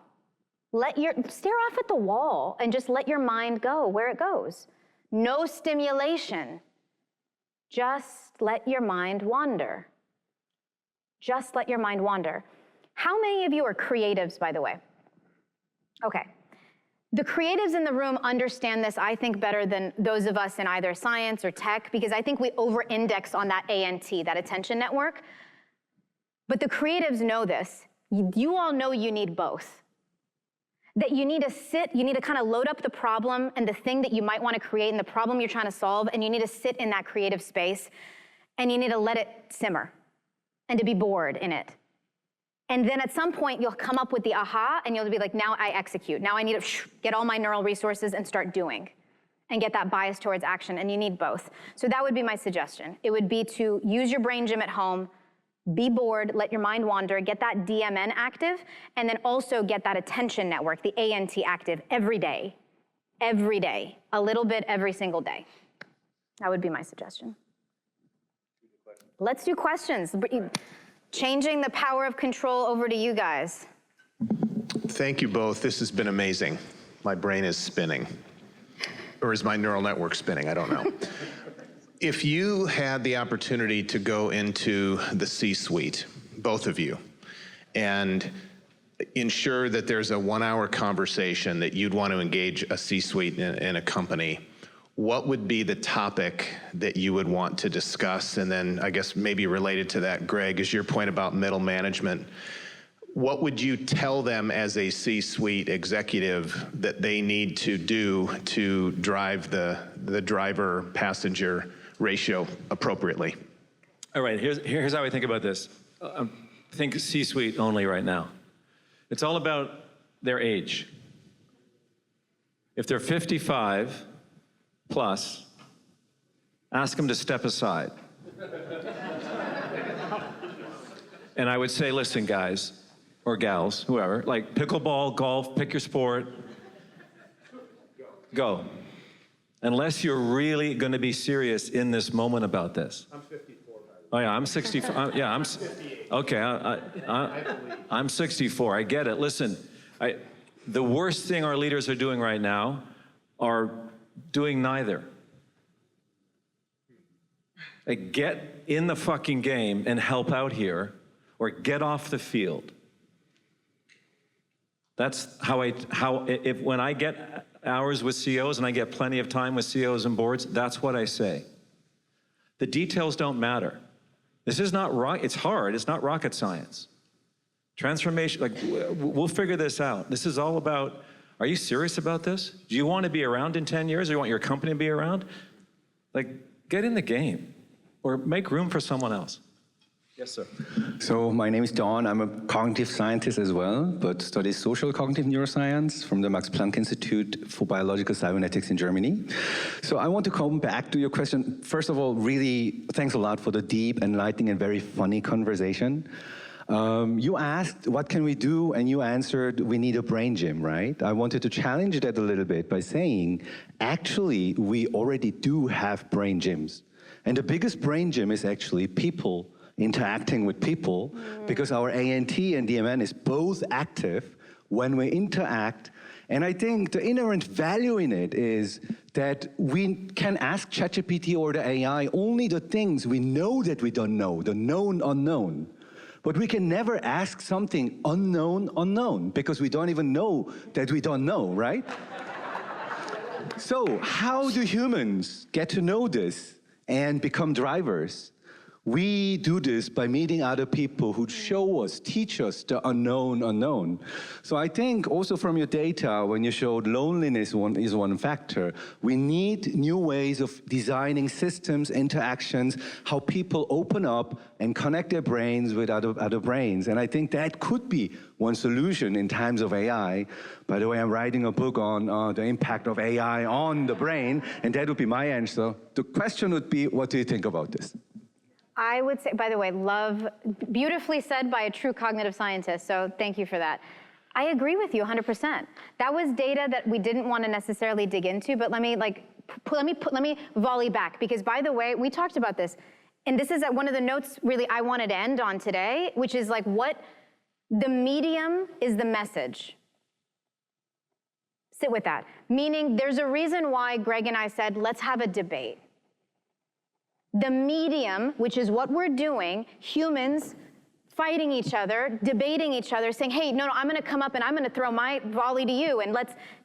Speaker 1: Stare off at the wall and just let your mind go where it goes. No stimulation. Just let your mind wander. Just let your mind wander. How many of you are creatives, by the way? Okay. The creatives in the room understand this, I think, better than those of us in either science or tech, because I think we over-index on that ANT, that attention network. But the creatives know this. You all know you need both. That you need to sit, you need to kind of load up the problem and the thing that you might want to create and the problem you're trying to solve, and you need to sit in that creative space, and you need to let it simmer and to be bored in it. And then at some point, you'll come up with the aha, and you'll be like, now I execute. Now I need to get all my neural resources and start doing, and get that bias towards action, and you need both. So that would be my suggestion. It would be to use your brain gym at home, be bored, let your mind wander, get that DMN active, and then also get that attention network, the ANT active, every day, a little bit every single day. That would be my suggestion. Let's do questions. Changing the power of control over to you guys.
Speaker 4: Thank you both. This has been amazing. My brain is spinning. Or is my neural network spinning? I don't know. If you had the opportunity to go into the C-suite, both of you, and ensure that there's a 1-hour conversation that you'd want to engage a C-suite in a company, what would be the topic that you would want to discuss? And then I guess maybe related to that, Greg, is your point about middle management. What would you tell them as a C-suite executive that they need to do to drive the driver-passenger ratio appropriately?
Speaker 3: All right, here's how I think about this. Think C-suite only right now. It's all about their age. If they're 55 plus, ask them to step aside. And I would say, listen, guys, or gals, whoever, like pickleball, golf, pick your sport, go. Unless you're really gonna be serious in this moment about this.
Speaker 4: I'm 54, by the way.
Speaker 3: Oh yeah, I'm 64, yeah, I'm 58. Okay, I'm 64, I get it. Listen, the worst thing our leaders are doing right now are doing neither. Like, get in the fucking game and help out here, or get off the field. That's when I get hours with CEOs, and I get plenty of time with CEOs and boards, that's what I say. The details don't matter. This is not it's hard, it's not rocket science. Transformation, like, we'll figure this out. This is all about, are you serious about this? Do you want to be around in 10 years, or you want your company to be around? Like, get in the game, or make room for someone else. Yes, sir.
Speaker 5: So my name is Don. I'm a cognitive scientist as well, but study social cognitive neuroscience from the Max Planck Institute for Biological Cybernetics in Germany. So I want to come back to your question. First of all, really, thanks a lot for the deep, enlightening, and very funny conversation. You asked, what can we do? And you answered, we need a brain gym, right? I wanted to challenge that a little bit by saying, actually, we already do have brain gyms. And the biggest brain gym is actually people interacting with people, because our ANT and DMN is both active when we interact. And I think the inherent value in it is that we can ask ChatGPT or the AI only the things we know that we don't know, the known unknown. But we can never ask something unknown, because we don't even know that we don't know, right? So how do humans get to know this and become drivers? We do this by meeting other people who show us, teach us the unknown. So I think also from your data, when you showed loneliness is one factor, we need new ways of designing systems, interactions, how people open up and connect their brains with other brains. And I think that could be one solution in times of AI. By the way, I'm writing a book on the impact of AI on the brain, and that would be my answer. The question would be, what do you think about this?
Speaker 1: I would say, by the way, beautifully said by a true cognitive scientist, so thank you for that. I agree with you 100%. That was data that we didn't want to necessarily dig into, but let me volley back, because by the way, we talked about this, and this is one of the notes really I wanted to end on today, which is like what the medium is the message. Sit with that. Meaning there's a reason why Greg and I said, let's have a debate. The medium, which is what we're doing, humans fighting each other, debating each other, saying, hey, no, I'm gonna come up and I'm gonna throw my volley to you, and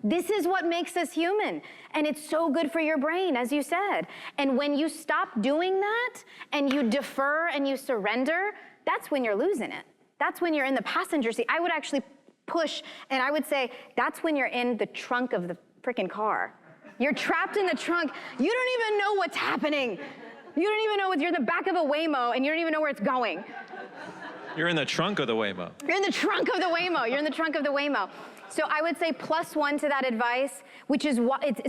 Speaker 1: this is what makes us human. And it's so good for your brain, as you said. And when you stop doing that and you defer and you surrender, that's when you're losing it. That's when you're in the passenger seat. I would actually push, and I would say, that's when you're in the trunk of the freaking car. You're trapped in the trunk. You don't even know what's happening. You don't even know you're in the back of a Waymo and you don't even know where it's going.
Speaker 3: You're in the trunk of the Waymo.
Speaker 1: You're in the trunk of the Waymo. You're in the trunk of the Waymo. So I would say +1 to that advice, which is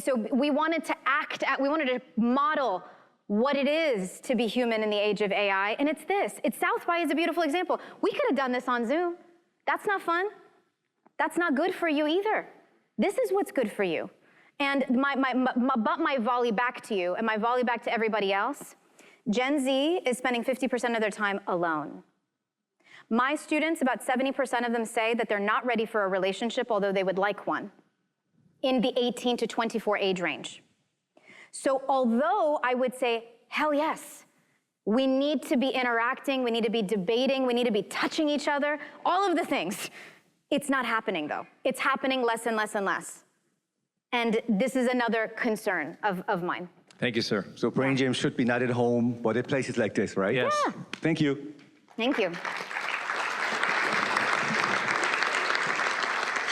Speaker 1: so we wanted to model what it is to be human in the age of AI, and it's this. South by is a beautiful example. We could have done this on Zoom. That's not fun. That's not good for you either. This is what's good for you. And my volley back to you, and my volley back to everybody else, Gen Z is spending 50% of their time alone. My students, about 70% of them say that they're not ready for a relationship, although they would like one, in the 18 to 24 age range. So although I would say, hell yes, we need to be interacting, we need to be debating, we need to be touching each other, all of the things, it's not happening though. It's happening less and less and less. And this is another concern of mine.
Speaker 3: Thank you, sir.
Speaker 5: So brain gyms should be not at home, but at places like this, right?
Speaker 3: Yes.
Speaker 1: Yeah.
Speaker 5: Thank you.
Speaker 1: Thank you.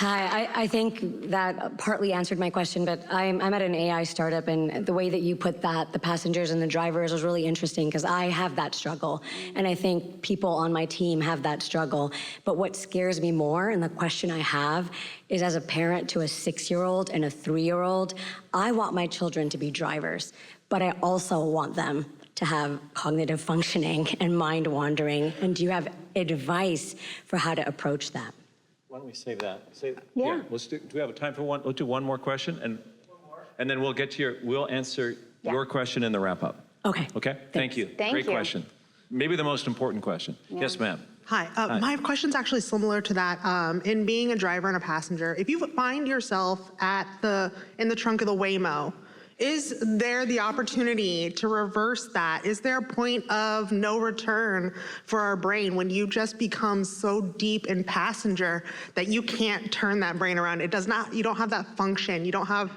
Speaker 6: Hi, I think that partly answered my question, but I'm at an AI startup, and the way that you put that, the passengers and the drivers, was really interesting because I have that struggle, and I think people on my team have that struggle. But what scares me more, and the question I have, is as a parent to a 6-year-old and a 3-year-old, I want my children to be drivers, but I also want them to have cognitive functioning and mind wandering. And do you have advice for how to approach that?
Speaker 3: Why don't we save that?
Speaker 1: Yeah.
Speaker 3: Let's do we have time for one? We'll do one more question, and then we'll get to we'll answer your question in the wrap up.
Speaker 6: Okay.
Speaker 3: Okay? Thank you. Great question. Maybe the most important question. Yeah. Yes, ma'am.
Speaker 7: Hi, my question's actually similar to that. In being a driver and a passenger, if you find yourself in the trunk of the Waymo, is there the opportunity to reverse that? Is there a point of no return for our brain when you just become so deep in passenger that you can't turn that brain around? It does not, you don't have that function. You don't have,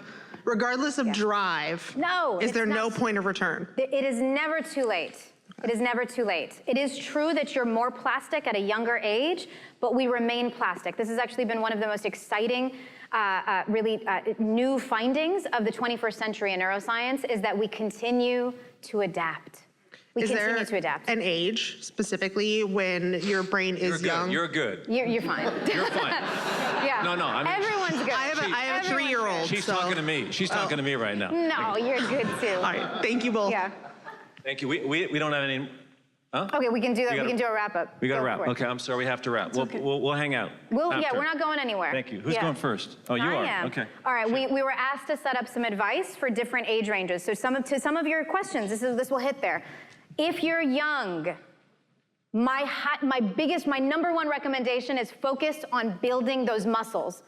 Speaker 7: regardless of drive, is there no point of return?
Speaker 1: It is never too late. It is never too late. It is true that you're more plastic at a younger age, but we remain plastic. This has actually been one of the most exciting new findings of the 21st century in neuroscience, is that we continue to adapt. We continue to adapt.
Speaker 7: An age, specifically, when your brain is young?
Speaker 3: You're good.
Speaker 1: You're fine.
Speaker 3: You're fine.
Speaker 1: Yeah.
Speaker 3: No, I mean,
Speaker 1: everyone's good.
Speaker 7: I have a 3-year-old.
Speaker 3: She's talking to me. She's talking to me right now.
Speaker 1: No, you're good too.
Speaker 7: All right, thank you both.
Speaker 1: Yeah.
Speaker 3: Thank you. We don't have any. Huh?
Speaker 1: Okay, we can do that. We can do a wrap up.
Speaker 3: We got to wrap. Okay, I'm sorry. We have to wrap. We'll hang out.
Speaker 1: Yeah, we're not going anywhere.
Speaker 3: Thank you. Who's going first? Oh, you are.
Speaker 1: I am.
Speaker 3: Okay.
Speaker 1: All right. We were asked to set up some advice for different age ranges. So to some of your questions, this will hit there. If you're young, my number one recommendation is focus on building those muscles.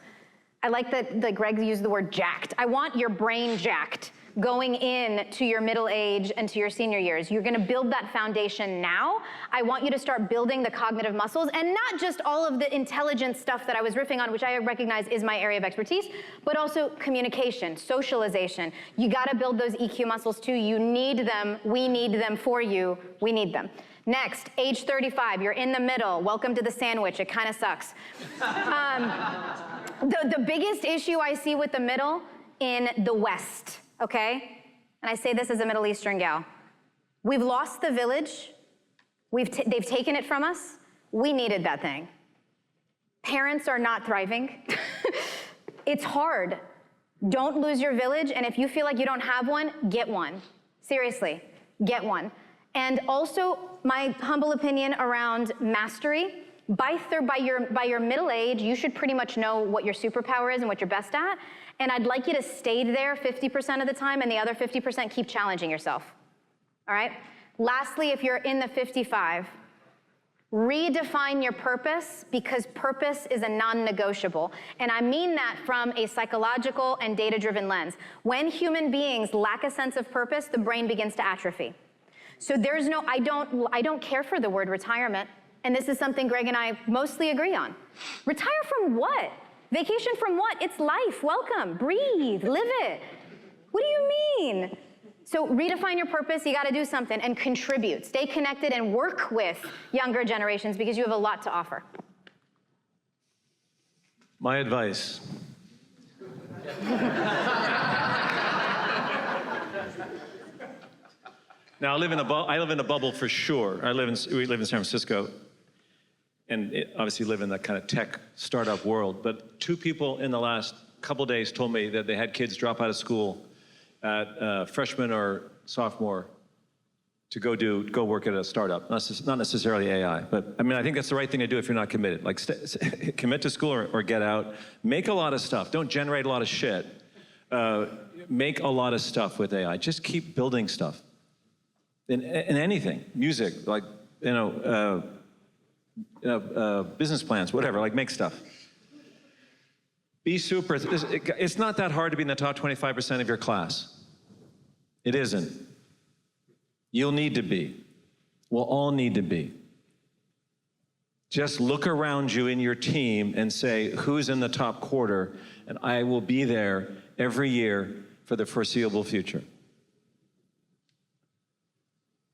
Speaker 1: I like that Greg used the word jacked. I want your brain jacked. going in to your middle age and to your senior years. You're gonna build that foundation now. I want you to start building the cognitive muscles, and not just all of the intelligence stuff that I was riffing on, which I recognize is my area of expertise, but also communication, socialization. You gotta build those EQ muscles too. You need them, we need them for you, we need them. Next, age 35, you're in the middle. Welcome to the sandwich, it kind of sucks. The biggest issue I see with the middle in the West, okay? And I say this as a Middle Eastern gal. We've lost the village. They've taken it from us. We needed that thing. Parents are not thriving. It's hard. Don't lose your village, and if you feel like you don't have one, get one. Seriously, get one. And also, my humble opinion around mastery, by your middle age, you should pretty much know what your superpower is and what you're best at. And I'd like you to stay there 50% of the time, and the other 50% keep challenging yourself. All right? Lastly, if you're in the 55, redefine your purpose, because purpose is a non-negotiable. And I mean that from a psychological and data-driven lens. When human beings lack a sense of purpose, the brain begins to atrophy. So there's no, I don't care for the word retirement. And this is something Greg and I mostly agree on. Retire from what? Vacation from what? It's life. Welcome. Breathe. Live it. What do you mean? So redefine your purpose. You got to do something and contribute. Stay connected and work with younger generations, because you have a lot to offer.
Speaker 3: My advice. Now, I live in a bubble for sure. We live in San Francisco, and obviously live in that kind of tech startup world. But 2 people in the last couple days told me that they had kids drop out of school at freshman or sophomore to go work at a startup. Not necessarily AI, but I mean, I think that's the right thing to do if you're not committed. Like, commit to school or get out. Make a lot of stuff. Don't generate a lot of shit. Make a lot of stuff with AI. Just keep building stuff. In anything, music, like, business plans, whatever, like, make stuff. Be super, it's not that hard to be in the top 25% of your class. It isn't. You'll need to be. We'll all need to be. Just look around you in your team and say, who's in the top quarter, and I will be there every year for the foreseeable future.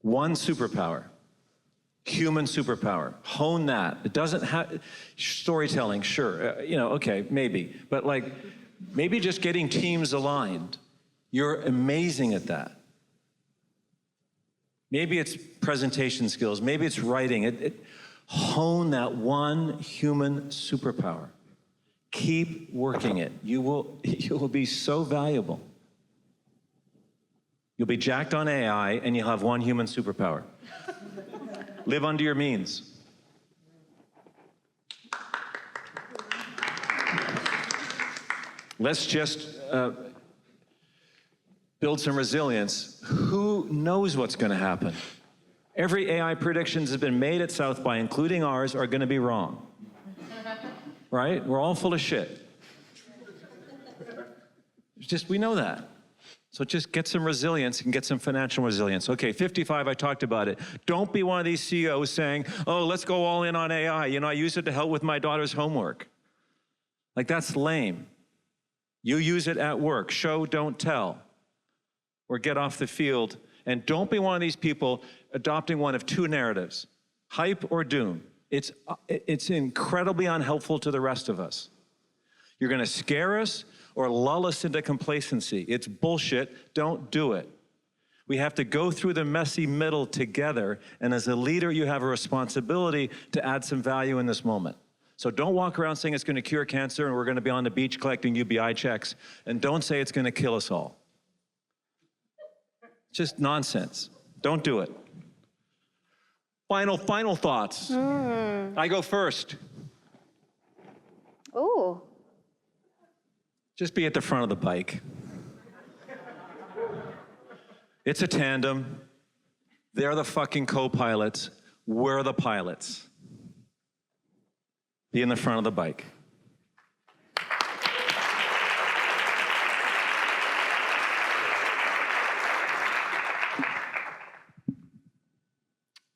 Speaker 3: One superpower, human superpower. Hone that. It doesn't have storytelling, sure, okay, maybe, but like, maybe just getting teams aligned. You're amazing at that. Maybe it's presentation skills. Maybe it's writing. Hone that one human superpower. Keep working it. You will be so valuable. You'll be jacked on AI, and you'll have one human superpower. Live under your means. Let's just build some resilience. Who knows what's going to happen? Every AI predictions has been made at South by, including ours, are going to be wrong. Right? We're all full of shit. We know that. So just get some resilience and get some financial resilience. Okay, 55, I talked about it. Don't be one of these CEOs saying, oh, let's go all in on AI. I use it to help with my daughter's homework. Like, that's lame. You use it at work. Show, don't tell. Or get off the field. And don't be one of these people adopting one of 2 narratives, hype or doom. It's incredibly unhelpful to the rest of us. You're going to scare us or lull us into complacency. It's bullshit. Don't do it. We have to go through the messy middle together, and as a leader, you have a responsibility to add some value in this moment. So don't walk around saying it's going to cure cancer and we're going to be on the beach collecting UBI checks, and don't say it's going to kill us all. Just nonsense. Don't do it. Final thoughts. I go first.
Speaker 1: Ooh.
Speaker 3: Just be at the front of the bike. It's a tandem. They're the fucking co-pilots. We're the pilots. Be in the front of the bike.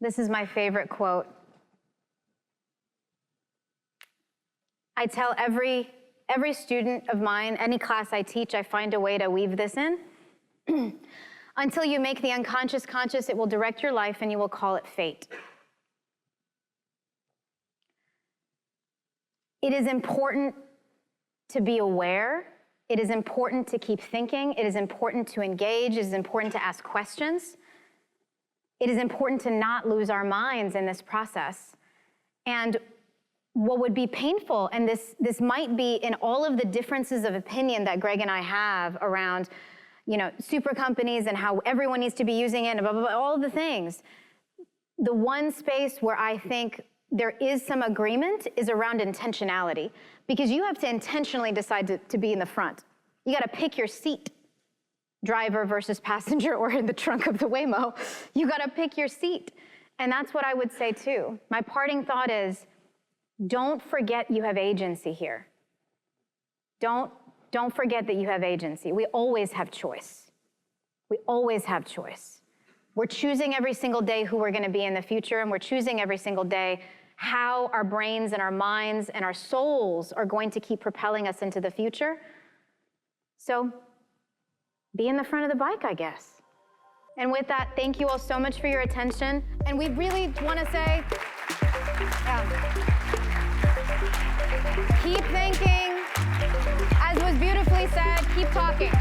Speaker 1: This is my favorite quote. I tell every student of mine, any class I teach, I find a way to weave this in. Until you make the unconscious conscious, it will direct your life and you will call it fate. It is important to be aware. It is important to keep thinking. It is important to engage. It is important to ask questions. It is important to not lose our minds in this process. And what would be painful, and this might be in all of the differences of opinion that Greg and I have around, super companies and how everyone needs to be using it and blah, blah, blah, all the things. The one space where I think there is some agreement is around intentionality, because you have to intentionally decide to be in the front. You got to pick your seat, driver versus passenger, or in the trunk of the Waymo. You got to pick your seat. And that's what I would say too. My parting thought is, don't forget you have agency here. Don't forget that you have agency. We always have choice. We always have choice. We're choosing every single day who we're going to be in the future, and we're choosing every single day how our brains and our minds and our souls are going to keep propelling us into the future. So be in the front of the bike, I guess. And with that, thank you all so much for your attention. And we really want to say, keep thinking. As was beautifully said, keep talking.